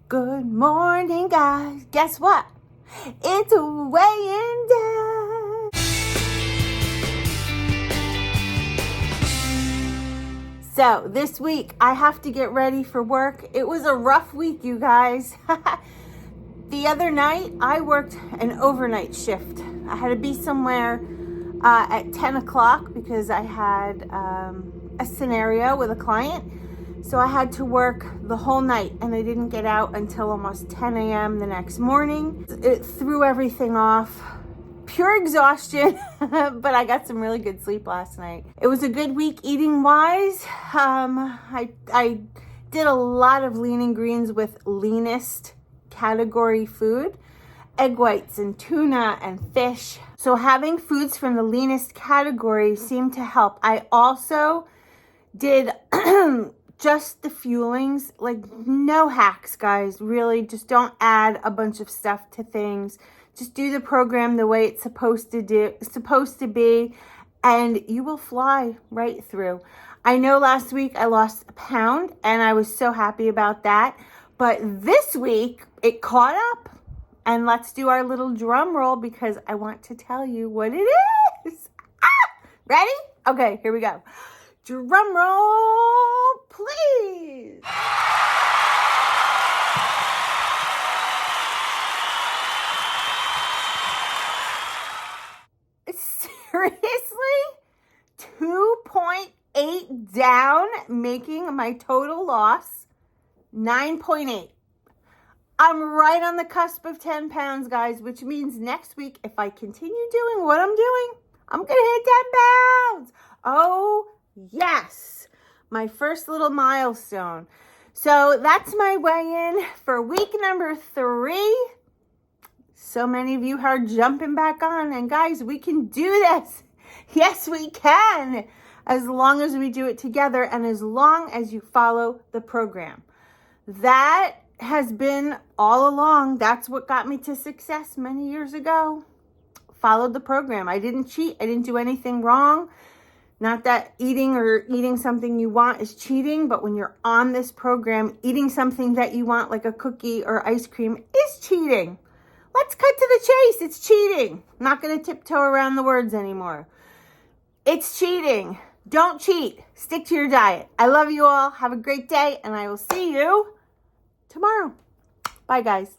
Good morning, guys. Guess what? It's weighing day. So this week I have to get ready for work. It was a rough week, you guys. The other night I worked an overnight shift. I had to be somewhere at 10 o'clock because I had a scenario with a client. So I had to work the whole night and I didn't get out until almost 10 a.m. the next morning. It threw everything off. Pure exhaustion, but I got some really good sleep last night. It was a good week eating wise. I did a lot of lean and greens with leanest category food, egg whites and tuna and fish. So having foods from the leanest category seemed to help. I also did just the fuelings, like no hacks, guys. Really, just don't add a bunch of stuff to things. Just do the program the way it's supposed to be, and you will fly right through. I know last week I lost a pound, and I was so happy about that. But this week it caught up, and let's do our little drum roll because I want to tell you what it is. Ready? Okay, here we go. Drum roll, please. Seriously? 2.8 down, making my total loss 9.8. I'm right on the cusp of 10 pounds, guys, which means next week, if I continue doing what I'm doing, I'm going to hit 10 pounds. Oh, yes, my first little milestone. So that's my weigh-in for week number 3. So many of you are jumping back on, and guys, we can do this. Yes, we can, as long as we do it together and as long as you follow the program. That has been all along. That's what got me to success many years ago. Followed the program. I didn't cheat. I didn't do anything wrong. Not that eating something you want is cheating, but when you're on this program, eating something that you want, like a cookie or ice cream, is cheating. Let's cut to the chase. It's cheating. I'm not going to tiptoe around the words anymore. It's cheating. Don't cheat. Stick to your diet. I love you all. Have a great day, and I will see you tomorrow. Bye, guys.